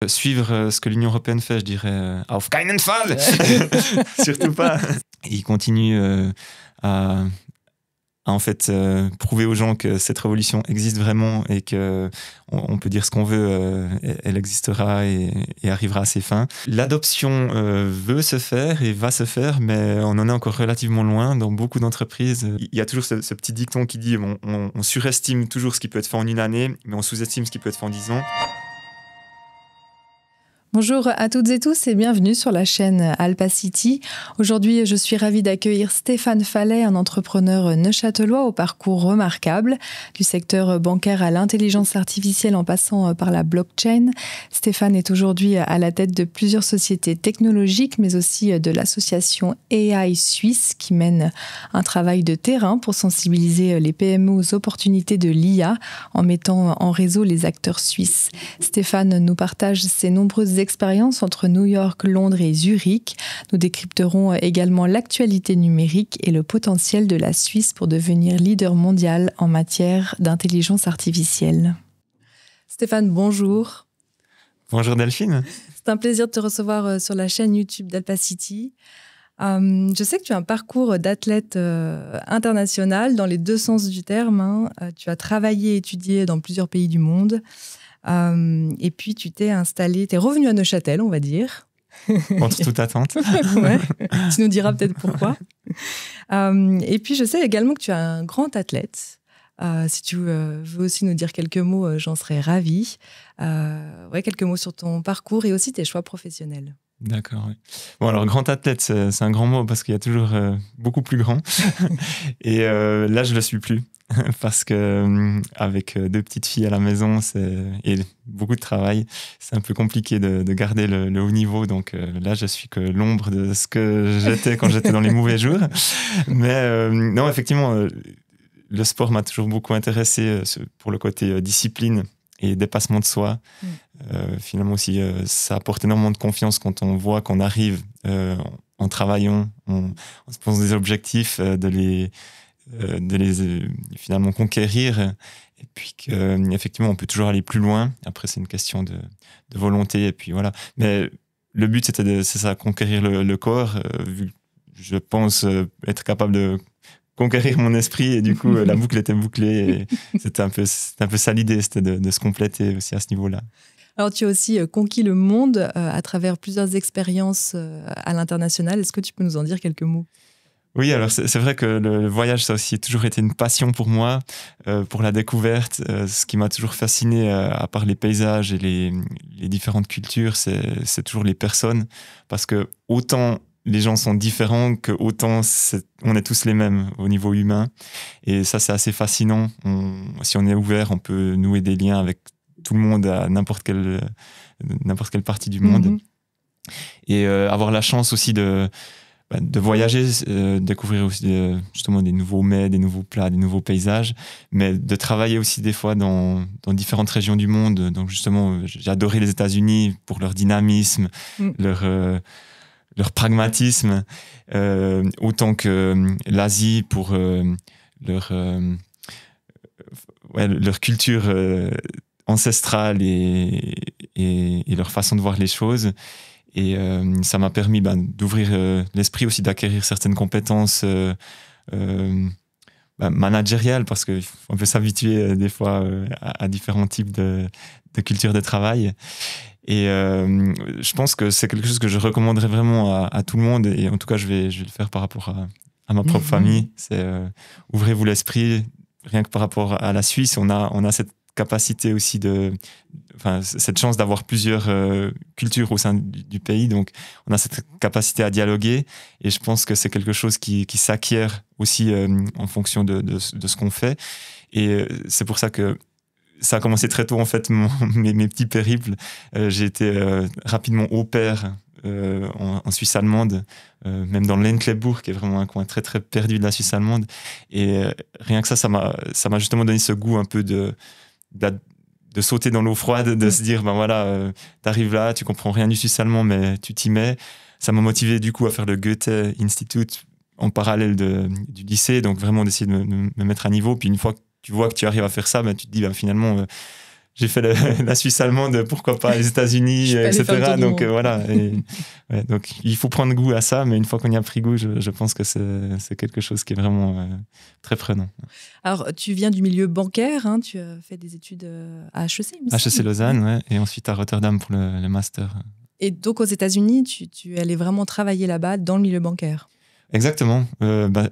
Suivre ce que l'Union européenne fait, je dirais auf keinen Fall. Surtout pas. Il continue à en fait prouver aux gens que cette révolution existe vraiment et que on peut dire ce qu'on veut, elle existera et arrivera à ses fins. L'adoption veut se faire et va se faire, mais on en est encore relativement loin. Dans beaucoup d'entreprises, il y a toujours ce petit dicton qui dit on surestime toujours ce qui peut être fait en une année, mais on sous-estime ce qui peut être fait en 10 ans. Bonjour à toutes et tous et bienvenue sur la chaîne Alpacity. Aujourd'hui, je suis ravie d'accueillir Stéphane Fallet, un entrepreneur neuchâtelois au parcours remarquable, du secteur bancaire à l'intelligence artificielle en passant par la blockchain. Stéphane est aujourd'hui à la tête de plusieurs sociétés technologiques, mais aussi de l'association AI Suisse qui mène un travail de terrain pour sensibiliser les PME aux opportunités de l'IA en mettant en réseau les acteurs suisses. Stéphane nous partage ses nombreuses expériences entre New York, Londres et Zurich. Nous décrypterons également l'actualité numérique et le potentiel de la Suisse pour devenir leader mondial en matière d'intelligence artificielle. Stéphane, bonjour. Bonjour Delphine. C'est un plaisir de te recevoir sur la chaîne YouTube d'Alpacity. Je sais que tu as un parcours d'athlète international dans les deux sens du terme. Tu as travaillé et étudié dans plusieurs pays du monde. Et puis tu t'es installé, t'es revenu à Neuchâtel, on va dire. Contre toute attente. Ouais, tu nous diras peut-être pourquoi. Et puis je sais également que tu es un grand athlète. Si tu veux aussi nous dire quelques mots, j'en serais ravie. Quelques mots sur ton parcours et aussi tes choix professionnels. D'accord, oui. Bon, alors, grand athlète, c'est un grand mot parce qu'il y a toujours beaucoup plus grand. Et là, je ne le suis plus parce que avec deux petites filles à la maison et beaucoup de travail, c'est un peu compliqué de garder le haut niveau. Donc là, je suis que l'ombre de ce que j'étais quand j'étais dans les mauvais jours. Mais non, effectivement, le sport m'a toujours beaucoup intéressé pour le côté discipline et dépassement de soi. Finalement aussi, ça apporte énormément de confiance quand on voit qu'on arrive en travaillant, on se pose des objectifs, de les finalement conquérir, et puis qu'effectivement on peut toujours aller plus loin. Après, c'est une question de volonté, et puis voilà. Mais le but, c'est ça, conquérir le corps, vu que je pense être capable de conquérir mon esprit, et du coup la boucle était bouclée, et c'était un peu ça l'idée, c'était de se compléter aussi à ce niveau-là. Alors tu as aussi conquis le monde à travers plusieurs expériences à l'international. Est-ce que tu peux nous en dire quelques mots ? Oui, alors c'est vrai que le voyage, ça a aussi toujours été une passion pour moi, pour la découverte. Ce qui m'a toujours fasciné, à part les paysages et les différentes cultures, c'est toujours les personnes, parce que autant les gens sont différents, que autant on est tous les mêmes au niveau humain. Et ça, c'est assez fascinant. Si on est ouvert, on peut nouer des liens avec tout le monde à n'importe quelle partie du monde. Et avoir la chance aussi de voyager, découvrir aussi justement des nouveaux mets, des nouveaux plats, des nouveaux paysages, mais de travailler aussi des fois dans différentes régions du monde. Donc justement, j'ai adoré les États-Unis pour leur dynamisme, leur pragmatisme, autant que l'Asie pour leur culture ancestrale et leur façon de voir les choses. Et ça m'a permis d'ouvrir l'esprit, aussi d'acquérir certaines compétences managériales, parce qu'on peut s'habituer des fois à différents types de cultures de travail. Et je pense que c'est quelque chose que je recommanderais vraiment à tout le monde. Et en tout cas, je vais le faire par rapport à ma propre famille. C'est ouvrez-vous l'esprit. Rien que par rapport à la Suisse, on a cette capacité aussi cette chance d'avoir plusieurs cultures au sein du pays. Donc, on a cette capacité à dialoguer. Et je pense que c'est quelque chose qui s'acquiert aussi en fonction de ce qu'on fait. Et c'est pour ça que ça a commencé très tôt, en fait, mes petits périples. J'ai été rapidement au pair en Suisse allemande, même dans l'Entlebuch, qui est vraiment un coin très très perdu de la Suisse allemande. Et rien que ça m'a justement donné ce goût un peu de sauter dans l'eau froide, de se dire t'arrives là, tu comprends rien du suisse allemand, mais tu t'y mets. Ça m'a motivé du coup à faire le Goethe Institute en parallèle du lycée, donc vraiment d'essayer de me mettre à niveau. Puis une fois que tu vois que tu arrives à faire ça, tu te dis finalement j'ai fait la Suisse allemande, pourquoi pas les États-Unis, etc. Donc voilà. Donc il faut prendre goût à ça, mais une fois qu'on y a pris goût, je pense que c'est quelque chose qui est vraiment très prenant. Alors, tu viens du milieu bancaire, hein, tu as fait des études à HEC, il me semble. HEC Lausanne, ouais, et ensuite à Rotterdam pour le master. Et donc aux États-Unis, tu allais vraiment travailler là-bas dans le milieu bancaire. Exactement.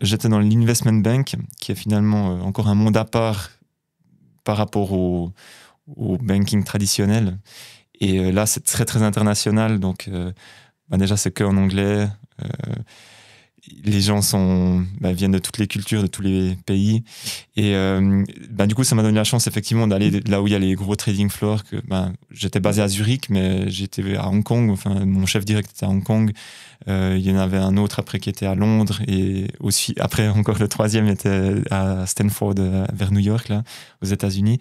J'étais dans l'investment bank, qui est finalement encore un monde à part par rapport au banking traditionnel. Et là, c'est très, très international. Donc, déjà, c'est qu'en anglais. Les gens viennent de toutes les cultures, de tous les pays. Et du coup, ça m'a donné la chance, effectivement, d'aller là où il y a les gros trading floors. J'étais basé à Zurich, mais j'étais à Hong Kong. Enfin, mon chef direct était à Hong Kong. Il y en avait un autre après qui était à Londres. Et aussi, après, encore le troisième était à Stanford, vers New York, là, aux États-Unis.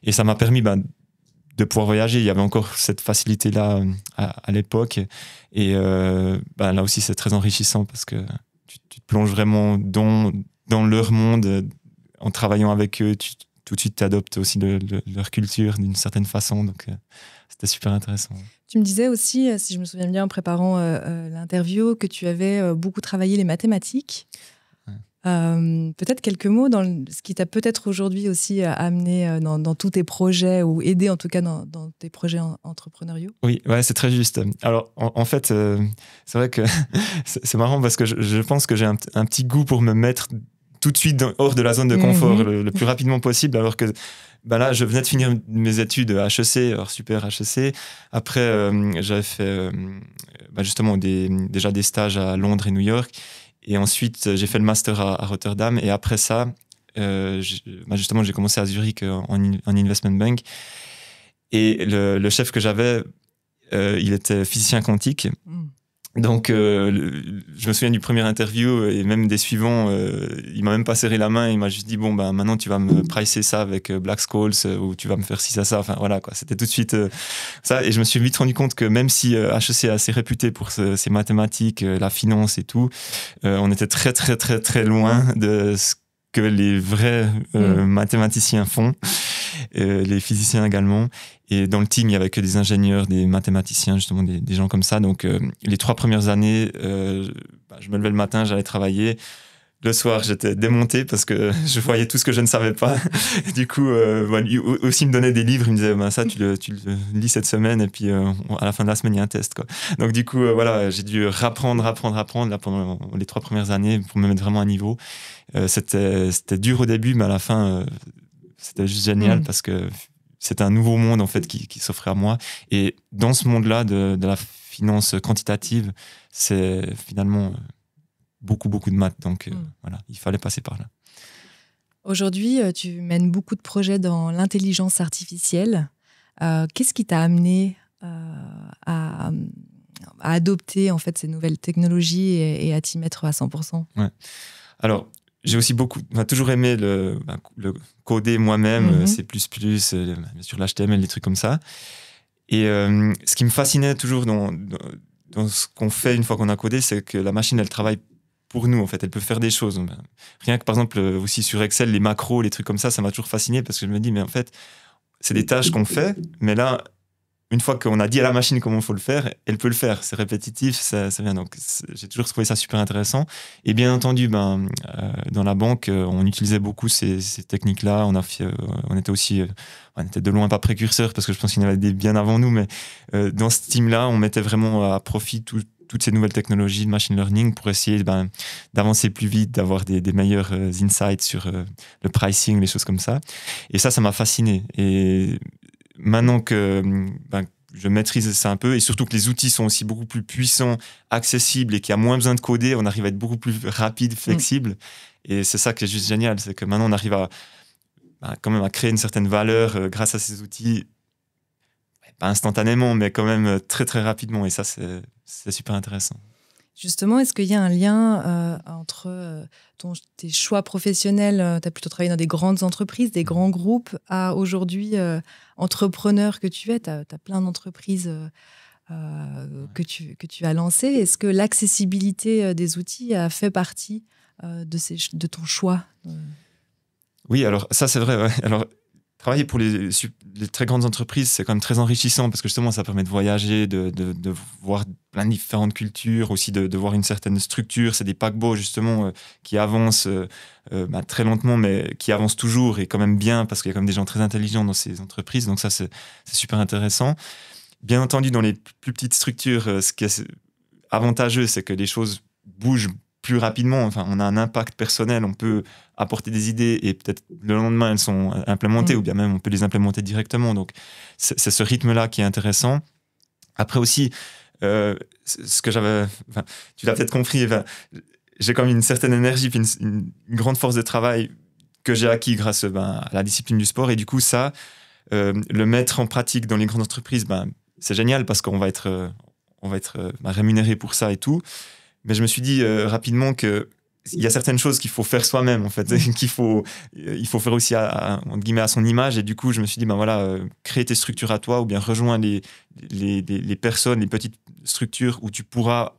Et ça m'a permis de pouvoir voyager. Il y avait encore cette facilité-là à l'époque. Et là aussi, c'est très enrichissant parce que tu te plonges vraiment dans leur monde. En travaillant avec eux, tout de suite, tu adoptes aussi leur culture d'une certaine façon. Donc, c'était super intéressant. Tu me disais aussi, si je me souviens bien en préparant l'interview, que tu avais beaucoup travaillé les mathématiques. Peut-être quelques mots dans ce qui t'a peut-être aujourd'hui aussi amené dans tous tes projets ou aidé en tout cas dans tes projets entrepreneuriaux. Oui, ouais, c'est très juste. Alors en fait, c'est vrai que c'est marrant parce que je pense que j'ai un petit goût pour me mettre tout de suite hors de la zone de confort le plus rapidement possible, alors que là, je venais de finir mes études à HEC, alors super HEC. Après, j'avais fait justement déjà des stages à Londres et New York. Et ensuite, j'ai fait le master à Rotterdam. Et après ça, justement, j'ai commencé à Zurich en investment bank. Et le chef que j'avais, il était physicien quantique. Donc, je me souviens du premier interview et même des suivants. Il m'a même pas serré la main. Il m'a juste dit, bon, maintenant, tu vas me pricer ça avec Black-Scholes ou tu vas me faire ci, ça. Enfin, voilà, quoi. C'était tout de suite ça. Et je me suis vite rendu compte que même si HEC est assez réputé pour ses mathématiques, la finance et tout, on était très, très, très, très loin de ce que les vrais mathématiciens font. Les physiciens également. Et dans le team, il n'y avait que des ingénieurs, des mathématiciens, justement, des gens comme ça. Donc, les 3 premières années, je me levais le matin, j'allais travailler. Le soir, j'étais démonté parce que je voyais tout ce que je ne savais pas. Du coup, lui aussi me donnait des livres. Il me disait, ça, tu le lis cette semaine et puis à la fin de la semaine, il y a un test, quoi. Donc, du coup, j'ai dû apprendre là, pendant les 3 premières années pour me mettre vraiment à niveau. C'était dur au début, mais à la fin, c'était juste génial parce que c'était un nouveau monde en fait qui s'offrait à moi. Et dans ce monde-là de la finance quantitative, c'est finalement beaucoup de maths. Donc voilà, il fallait passer par là. Aujourd'hui, tu mènes beaucoup de projets dans l'intelligence artificielle. Qu'est-ce qui t'a amené à adopter en fait ces nouvelles technologies et à t'y mettre à 100%? Ouais. Alors, j'ai aussi toujours aimé le coder moi-même, C++, bien sûr l'HTML, des trucs comme ça. Et ce qui me fascinait toujours dans ce qu'on fait une fois qu'on a codé, c'est que la machine, elle travaille pour nous, en fait. Elle peut faire des choses. Rien que, par exemple, aussi sur Excel, les macros, les trucs comme ça m'a toujours fasciné parce que je me dis, mais en fait, c'est des tâches qu'on fait, mais là, une fois qu'on a dit à la machine comment il faut le faire, elle peut le faire. C'est répétitif, ça vient. Donc, j'ai toujours trouvé ça super intéressant. Et bien entendu, dans la banque, on utilisait beaucoup ces techniques-là. On était de loin pas précurseurs parce que je pense qu'il y en avait des bien avant nous, mais dans ce team-là, on mettait vraiment à profit toutes ces nouvelles technologies de machine learning pour essayer d'avancer plus vite, d'avoir des meilleurs insights sur le pricing, les choses comme ça. Et ça m'a fasciné. Et maintenant que je maîtrise ça un peu, et surtout que les outils sont aussi beaucoup plus puissants, accessibles, et qu'il y a moins besoin de coder, on arrive à être beaucoup plus rapide, flexible. Et c'est ça qui est juste génial, c'est que maintenant on arrive quand même à créer une certaine valeur grâce à ces outils, pas instantanément, mais quand même très très rapidement. Et ça, c'est super intéressant. Justement, est-ce qu'il y a un lien entre tes choix professionnels, tu as plutôt travaillé dans des grandes entreprises, des grands groupes, à aujourd'hui entrepreneur que tu es, tu as plein d'entreprises que tu as lancées. Est-ce que l'accessibilité des outils a fait partie de ton choix? Oui, alors ça c'est vrai. Ouais. Alors, travailler pour les très grandes entreprises, c'est quand même très enrichissant parce que justement, ça permet de voyager, de voir plein de différentes cultures, aussi de voir une certaine structure. C'est des paquebots, justement, qui avancent très lentement, mais qui avancent toujours et quand même bien parce qu'il y a quand même des gens très intelligents dans ces entreprises. Donc ça, c'est super intéressant. Bien entendu, dans les plus petites structures, ce qui est avantageux, c'est que les choses bougent plus rapidement. Enfin, on a un impact personnel, on peut apporter des idées et peut-être le lendemain elles sont implémentées ou bien même on peut les implémenter directement. Donc c'est ce rythme-là qui est intéressant. Après aussi, ce que j'avais, tu l'as peut-être compris, j'ai quand même une certaine énergie puis une grande force de travail que j'ai acquis grâce à la discipline du sport et du coup ça, le mettre en pratique dans les grandes entreprises, c'est génial parce qu'on va être rémunéré pour ça et tout. Mais je me suis dit rapidement qu'il y a certaines choses qu'il faut faire soi-même, en fait, il faut faire aussi entre guillemets, à son image. Et du coup, je me suis dit, crée tes structures à toi ou bien rejoins les personnes, les petites structures où tu pourras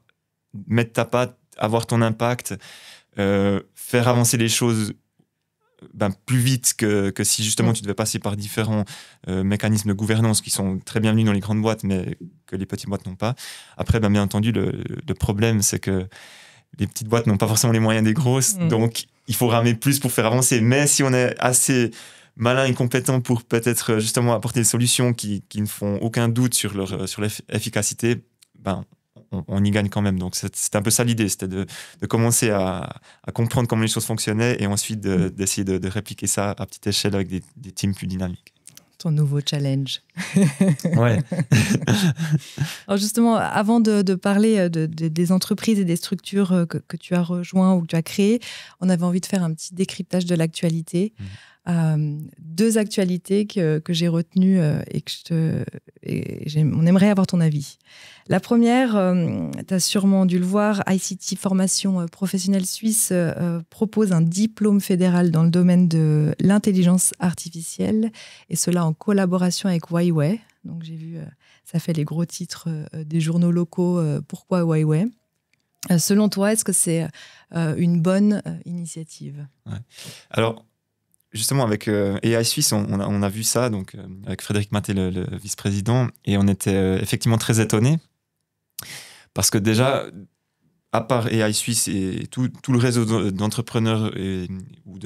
mettre ta patte, avoir ton impact, faire avancer les choses plus vite que si justement tu devais passer par différents mécanismes de gouvernance qui sont très bienvenus dans les grandes boîtes mais que les petites boîtes n'ont pas. Après, bien entendu, le problème c'est que les petites boîtes n'ont pas forcément les moyens des grosses, donc il faut ramer plus pour faire avancer. Mais si on est assez malin et compétent pour peut-être justement apporter des solutions qui ne font aucun doute sur leur efficacité, on y gagne quand même. Donc, c'était un peu ça l'idée, c'était de commencer à comprendre comment les choses fonctionnaient et ensuite d'essayer de répliquer ça à petite échelle avec des teams plus dynamiques. Ton nouveau challenge. Ouais. Alors justement, avant de parler des entreprises et des structures que tu as rejoints ou que tu as créées, on avait envie de faire un petit décryptage de l'actualité. Deux actualités que j'ai retenues et on aimerait avoir ton avis. La première, tu as sûrement dû le voir, ICT Formation Professionnelle Suisse propose un diplôme fédéral dans le domaine de l'intelligence artificielle, et cela en collaboration avec Huawei. Donc j'ai vu, ça fait les gros titres des journaux locaux. Pourquoi Huawei ? Selon toi, est-ce que c'est une bonne initiative ? Ouais. Alors, justement, avec AI Suisse, on a vu ça, donc, avec Frédéric Maté, le vice-président, et on était effectivement très étonnés. Parce que déjà, à part AI Suisse et tout le réseau d'entrepreneurs ou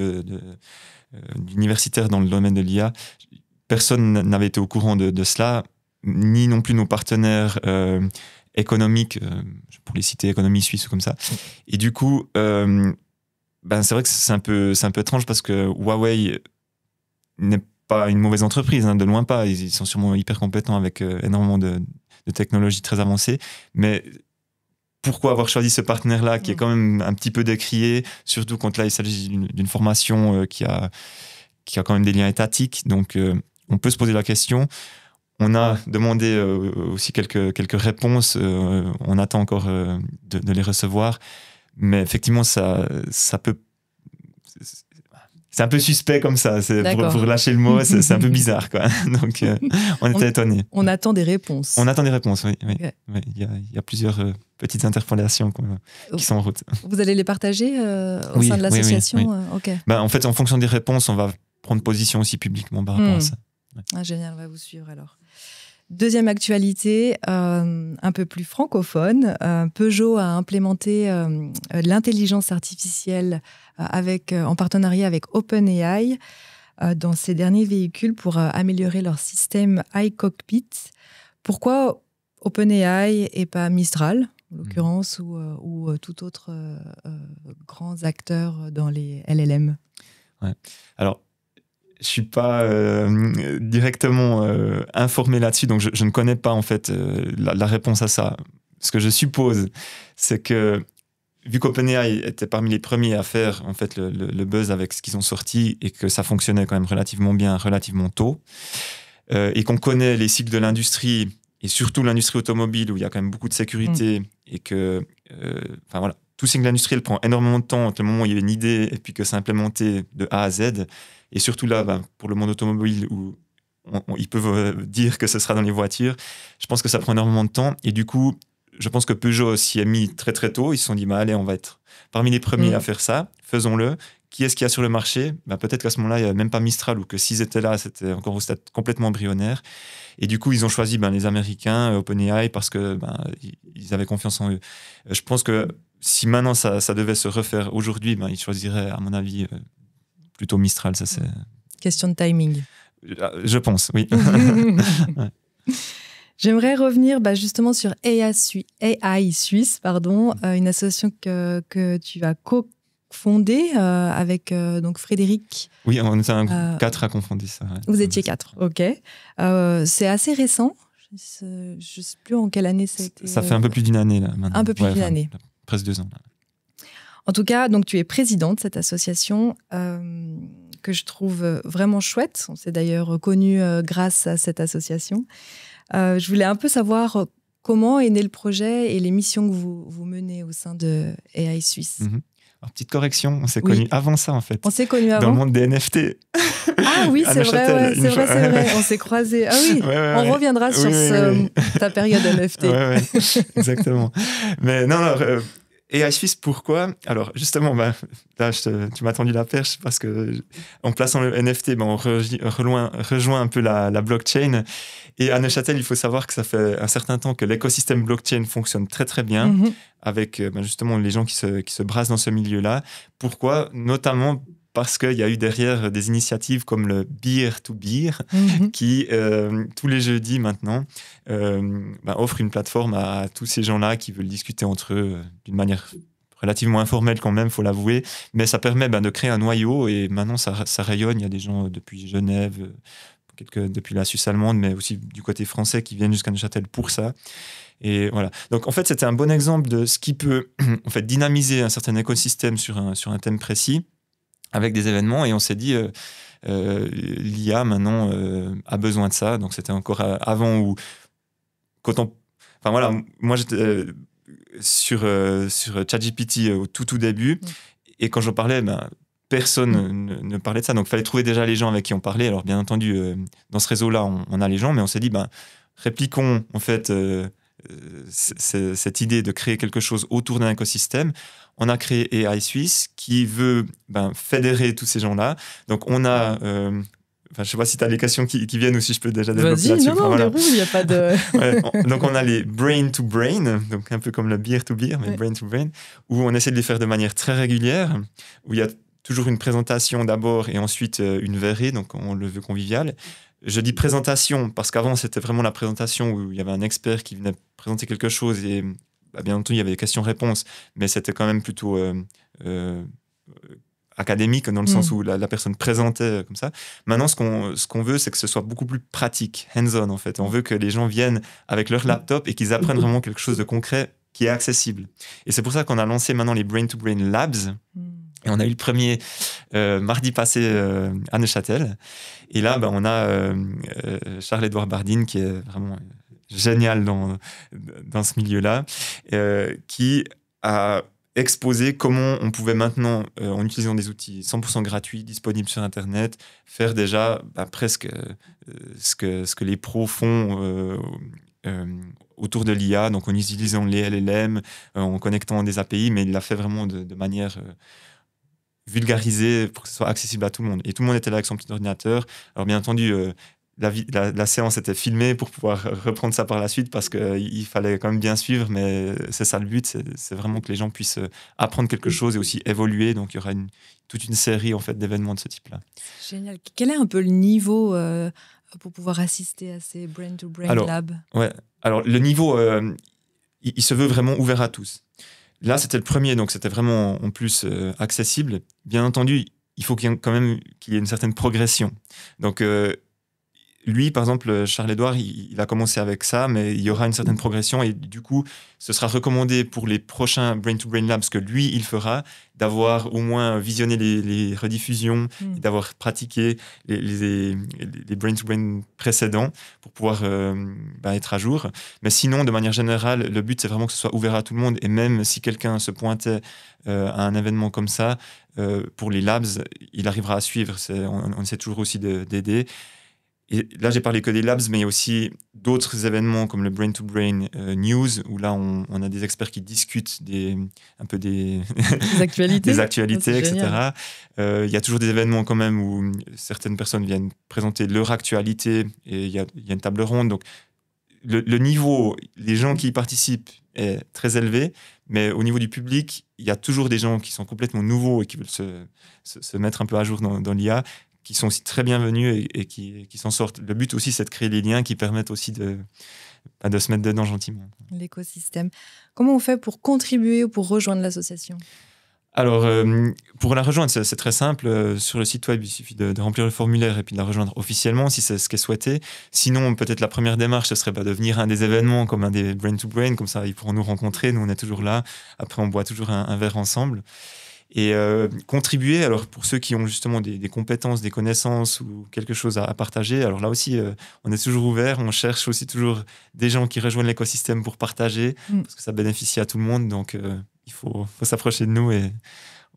d'universitaires dans le domaine de l'IA, personne n'avait été au courant de cela, ni non plus nos partenaires économiques, pour les citer, Économie Suisse ou comme ça. Et du coup, c'est vrai que c'est un peu étrange parce que Huawei n'est pas une mauvaise entreprise, de loin pas. Ils sont sûrement hyper compétents avec énormément de technologies très avancées. Mais pourquoi avoir choisi ce partenaire-là qui est quand même un petit peu décrié, surtout quand là il s'agit d'une formation qui a quand même des liens étatiques. Donc on peut se poser la question. On a demandé aussi quelques réponses. On attend encore de les recevoir. Mais effectivement, ça peut... C'est un peu suspect comme ça, pour lâcher le mot, c'est un peu bizarre, quoi. Donc, on était étonnés. On attend des réponses. On attend des réponses, oui. Okay. Oui, il y a plusieurs petites interpellations qui sont en route. Vous allez les partager au sein de l'association? Oui. Okay. En fait, en fonction des réponses, on va prendre position aussi publiquement par rapport à ça. Ouais. Ah, génial, on va vous suivre alors. Deuxième actualité, un peu plus francophone. Peugeot a implémenté l'intelligence artificielle en partenariat avec OpenAI dans ses derniers véhicules pour améliorer leur système iCockpit. Pourquoi OpenAI et pas Mistral, en l'occurrence, ou tout autre grands acteurs dans les LLM? Ouais. Alors, je ne suis pas directement informé là-dessus, donc je ne connais pas en fait la réponse à ça. Ce que je suppose, c'est que vu qu'OpenAI était parmi les premiers à faire en fait le buzz avec ce qu'ils ont sorti et que ça fonctionnait quand même relativement bien, relativement tôt, et qu'on connaît les cycles de l'industrie et surtout l'industrie automobile où il y a quand même beaucoup de sécurité et que, voilà, tout cycle industriel prend énormément de temps entre le moment où il y a une idée et puis que c'est implémenté de A à Z. Et surtout là, pour le monde automobile où ils peuvent dire que ce sera dans les voitures, je pense que ça prend énormément de temps. Et du coup, je pense que Peugeot s'y est mis très très tôt. Ils se sont dit, allez, on va être parmi les premiers à faire ça, faisons-le. Qui est-ce qu'il y a sur le marché? Peut-être qu'à ce moment-là, il n'y avait même pas Mistral, ou que s'ils étaient là, c'était encore au stade complètement embryonnaire. Et du coup, ils ont choisi les Américains, OpenAI, parce que ils avaient confiance en eux. Je pense que si maintenant ça devait se refaire aujourd'hui, ils choisiraient, à mon avis, plutôt Mistral. Ça, c'est... Question de timing. Je pense, oui. Ouais. J'aimerais revenir justement sur AI Suisse, une association que tu as co-fondée avec donc Frédéric. Oui, on était 4 à confonder ça. Ouais. Vous étiez 4, ok. C'est assez récent. Je ne sais plus en quelle année c'était. Ça fait un peu plus d'une année là, maintenant. Un peu plus d'une année. Presque 2 ans. Là. En tout cas, donc tu es président de cette association que je trouve vraiment chouette. On s'est d'ailleurs connus grâce à cette association. Je voulais un peu savoir comment est né le projet et les missions que vous menez au sein de AI Suisse. Alors, petite correction, on s'est connus avant ça en fait. On s'est connus avant. Dans le monde des NFT. Ah oui, c'est vrai, c'est vrai. On s'est croisés. Ah oui, on reviendra sur ta période NFT. Oui, exactement. Mais non, AI Suisse, pourquoi? Alors, justement, là, tu m'as tendu la perche parce que en plaçant le NFT, on rejoint un peu la blockchain. Et à Neuchâtel, il faut savoir que ça fait un certain temps que l'écosystème blockchain fonctionne très, très bien avec justement les gens qui se brassent dans ce milieu-là. Pourquoi? Notamment parce qu'il y a eu derrière des initiatives comme le Beer to Beer qui, tous les jeudis maintenant, offre une plateforme à tous ces gens-là qui veulent discuter entre eux d'une manière relativement informelle quand même, il faut l'avouer. Mais ça permet de créer un noyau et maintenant ça rayonne. Il y a des gens depuis Genève, depuis la Suisse allemande, mais aussi du côté français qui viennent jusqu'à Neuchâtel pour ça. Et voilà. Donc en fait, c'était un bon exemple de ce qui peut en fait dynamiser un certain écosystème sur un thème précis, avec des événements, et on s'est dit l'IA maintenant a besoin de ça. Donc c'était encore avant où moi j'étais sur ChatGPT au tout début, et quand j'en parlais, personne ne parlait de ça. Donc il fallait trouver déjà les gens avec qui on parlait. Alors bien entendu, dans ce réseau-là, on a les gens, mais on s'est dit répliquons en fait cette idée de créer quelque chose autour d'un écosystème. On a créé AI Suisse qui veut fédérer tous ces gens-là. Donc on a... je ne sais pas si tu as les questions qui viennent ou si je peux déjà développer là-dessus. Il n'y a pas de... Donc on a les brain to brain, donc un peu comme le beer to beer, mais brain to brain, où on essaie de les faire de manière très régulière, où il y a toujours une présentation d'abord et ensuite une verrée, donc on le veut convivial. Je dis présentation parce qu'avant, c'était vraiment la présentation où il y avait un expert qui venait présenter quelque chose et bien entendu, il y avait des questions-réponses, mais c'était quand même plutôt académique dans le sens où la personne présentait comme ça. Maintenant, ce qu'on veut, c'est que ce soit beaucoup plus pratique, hands-on en fait. On veut que les gens viennent avec leur laptop et qu'ils apprennent vraiment quelque chose de concret qui est accessible. Et c'est pour ça qu'on a lancé maintenant les Brain to Brain Labs. Et on a eu le premier mardi passé à Neuchâtel. Et là, on a Charles-Édouard Bardine, qui est vraiment génial dans ce milieu-là, qui a exposé comment on pouvait maintenant, en utilisant des outils 100% gratuits, disponibles sur Internet, faire déjà presque ce que les pros font autour de l'IA, donc en utilisant les LLM, en connectant des API, mais il l'a fait vraiment de manière... vulgarisé pour que ce soit accessible à tout le monde. Et tout le monde était là avec son petit ordinateur. Alors bien entendu, la séance était filmée pour pouvoir reprendre ça par la suite parce qu'il fallait quand même bien suivre, mais c'est ça le but, c'est vraiment que les gens puissent apprendre quelque chose et aussi évoluer. Donc il y aura toute une série en fait, d'événements de ce type-là. Génial. Quel est un peu le niveau pour pouvoir assister à ces Brain-to-Brain Labs? Alors le niveau, il se veut vraiment ouvert à tous. Là, c'était le premier, donc c'était vraiment en plus accessible. Bien entendu, il faut qu'il y ait une certaine progression. Donc, lui, par exemple, Charles-Édouard, il a commencé avec ça, mais il y aura une certaine progression et du coup, ce sera recommandé pour les prochains Brain to Brain Labs que lui, il fera, d'avoir au moins visionné les rediffusions, et d'avoir pratiqué les Brain to Brain précédents pour pouvoir être à jour. Mais sinon, de manière générale, le but, c'est vraiment que ce soit ouvert à tout le monde et même si quelqu'un se pointait à un événement comme ça, pour les labs, il arrivera à suivre. On essaie toujours aussi d'aider. Et là, j'ai parlé que des labs, mais il y a aussi d'autres événements comme le Brain to Brain News, où là, on a des experts qui discutent un peu des actualités, des actualités, etc. Il y a toujours des événements quand même où certaines personnes viennent présenter leur actualité et il y a une table ronde. Donc, le niveau, les gens qui y participent est très élevé, mais au niveau du public, il y a toujours des gens qui sont complètement nouveaux et qui veulent se mettre un peu à jour dans l'IA, qui sont aussi très bienvenus et qui s'en sortent. Le but aussi, c'est de créer des liens qui permettent aussi de se mettre dedans gentiment. L'écosystème. Comment on fait pour contribuer ou pour rejoindre l'association ? Alors, pour la rejoindre, c'est très simple. Sur le site web, il suffit de remplir le formulaire et puis de la rejoindre officiellement si c'est ce qui est souhaité. Sinon, peut-être la première démarche, ce serait de venir à un des événements comme un des Brain to Brain. Comme ça, ils pourront nous rencontrer. Nous, on est toujours là. Après, on boit toujours un verre ensemble. Et contribuer, alors pour ceux qui ont justement des compétences, des connaissances ou quelque chose à partager, alors là aussi, on est toujours ouvert. On cherche aussi toujours des gens qui rejoignent l'écosystème pour partager, parce que ça bénéficie à tout le monde. Donc, il faut s'approcher de nous et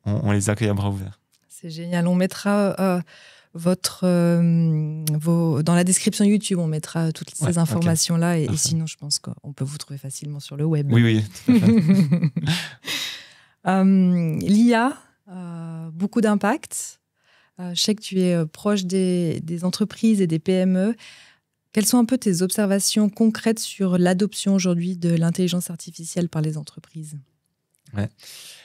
on les accueille à bras ouverts. C'est génial. On mettra dans la description YouTube, on mettra toutes ces informations-là. Okay. Et sinon, je pense qu'on peut vous trouver facilement sur le web. Oui, tout à fait. L'IA, beaucoup d'impact. Je sais que tu es proche des entreprises et des PME. Quelles sont un peu tes observations concrètes sur l'adoption aujourd'hui de l'intelligence artificielle par les entreprises ? Ouais.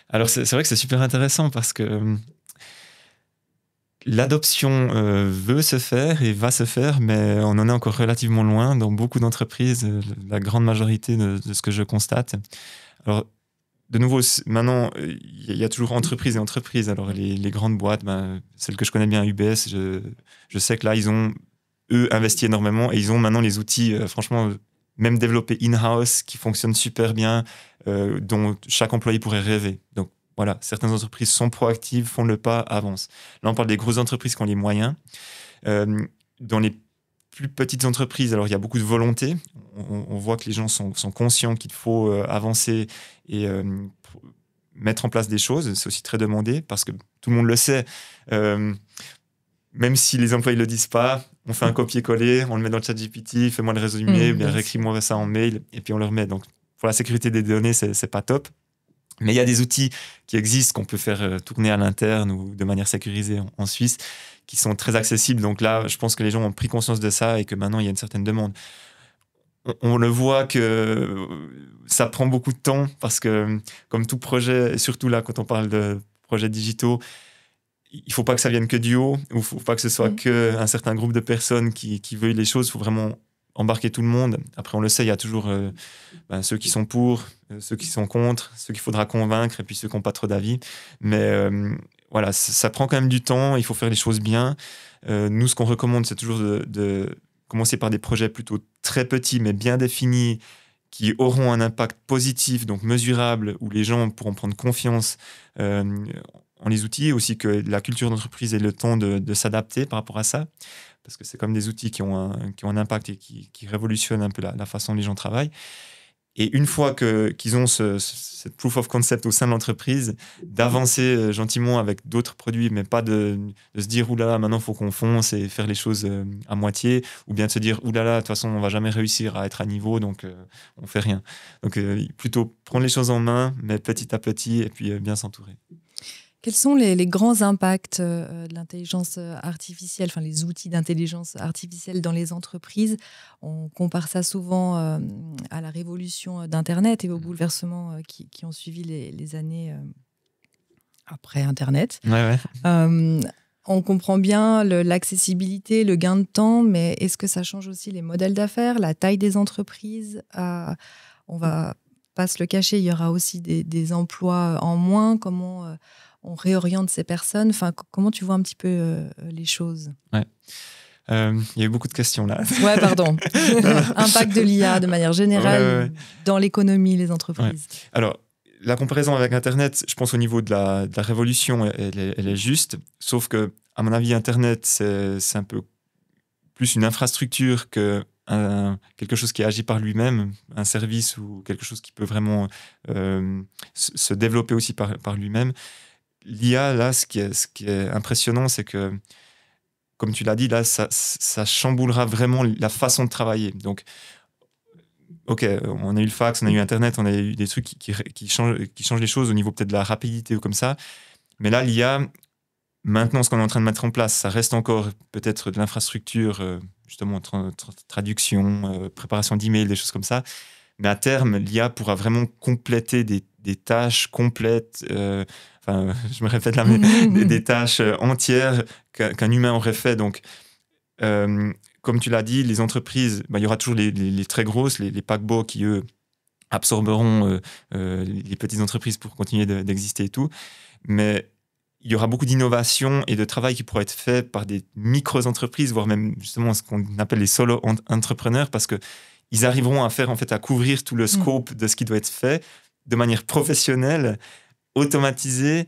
Alors, c'est vrai que c'est super intéressant parce que l'adoption veut se faire et va se faire, mais on en est encore relativement loin dans beaucoup d'entreprises, la grande majorité de ce que je constate. Alors, de nouveau, maintenant, il y a toujours entreprises et entreprises. Alors, les grandes boîtes, celles que je connais bien, UBS, je sais que là, ils ont, eux, investi énormément et ils ont maintenant les outils, franchement, même développés in-house, qui fonctionnent super bien, dont chaque employé pourrait rêver. Donc, voilà, certaines entreprises sont proactives, font le pas, avancent. Là, on parle des grosses entreprises qui ont les moyens. Dans les plus petites entreprises, alors il y a beaucoup de volonté. On voit que les gens sont conscients qu'il faut avancer et mettre en place des choses. C'est aussi très demandé parce que tout le monde le sait. Même si les employés ne le disent pas, on fait un copier-coller, on le met dans le chat GPT, fais-moi le résumé, bien réécris-moi ça en mail, et puis on le remet. Donc, pour la sécurité des données, c'est pas top. Mais il y a des outils qui existent, qu'on peut faire tourner à l'interne ou de manière sécurisée en Suisse, qui sont très accessibles. Donc là, je pense que les gens ont pris conscience de ça et que maintenant, il y a une certaine demande. On le voit que ça prend beaucoup de temps parce que, comme tout projet, et surtout là, quand on parle de projets digitaux, il ne faut pas que ça vienne que du haut, ou il ne faut pas que ce soit qu'un certain groupe de personnes qui veuillent les choses. Il faut vraiment embarquer tout le monde. Après, on le sait, il y a toujours ceux qui sont pour, ceux qui sont contre, ceux qu'il faudra convaincre, et puis ceux qui n'ont pas trop d'avis. Mais voilà, ça prend quand même du temps, il faut faire les choses bien. Nous, ce qu'on recommande, c'est toujours de commencer par des projets plutôt très petits, mais bien définis, qui auront un impact positif, donc mesurable, où les gens pourront prendre confiance en les outils, aussi que la culture d'entreprise ait le temps de s'adapter par rapport à ça. Parce que c'est comme des outils qui ont un impact et qui révolutionnent un peu la façon dont les gens travaillent. Et une fois qu'ils ont cette proof of concept au sein de l'entreprise, d'avancer gentiment avec d'autres produits, mais pas de se dire « oulala, maintenant il faut qu'on fonce et faire les choses à moitié », ou bien de se dire « oulala, de toute façon, on ne va jamais réussir à être à niveau, donc on ne fait rien ». Donc plutôt prendre les choses en main, mais petit à petit, et puis bien s'entourer. Quels sont les grands impacts de l'intelligence artificielle, enfin les outils d'intelligence artificielle dans les entreprises ? On compare ça souvent à la révolution d'Internet et aux bouleversements qui ont suivi les années après Internet. Ouais. On comprend bien l'accessibilité, le gain de temps, mais est-ce que ça change aussi les modèles d'affaires, la taille des entreprises ? On va pas se le cacher, il y aura aussi des emplois en moins. Comment on réoriente ces personnes? Enfin, comment tu vois un petit peu les choses? Ouais. Il y a eu beaucoup de questions là. Ouais, pardon. Impact de l'IA de manière générale dans l'économie, les entreprises. Ouais. Alors, la comparaison avec Internet, je pense au niveau de la révolution, elle est juste. Sauf que, à mon avis, Internet, c'est un peu plus une infrastructure que quelque chose qui agit par lui-même, un service ou quelque chose qui peut vraiment se développer aussi par lui-même. L'IA, là, ce qui est impressionnant, c'est que comme tu l'as dit, là, ça chamboulera vraiment la façon de travailler. Donc, OK, on a eu le fax, on a eu Internet, on a eu des trucs qui changent les choses au niveau peut-être de la rapidité ou comme ça. Mais là, l'IA, maintenant, ce qu'on est en train de mettre en place, ça reste encore peut-être de l'infrastructure, justement, traduction, préparation d'emails, des choses comme ça. Mais à terme, l'IA pourra vraiment compléter des tâches complètes, je me répète là, mais des tâches entières qu'un humain aurait fait. Donc, comme tu l'as dit, les entreprises, il y aura toujours les très grosses, les paquebots qui, eux, absorberont les petites entreprises pour continuer d'exister et tout. Mais il y aura beaucoup d'innovation et de travail qui pourra être fait par des micro-entreprises, voire même justement ce qu'on appelle les solo-entrepreneurs, parce qu'ils arriveront à couvrir tout le scope de ce qui doit être fait de manière professionnelle, automatisée.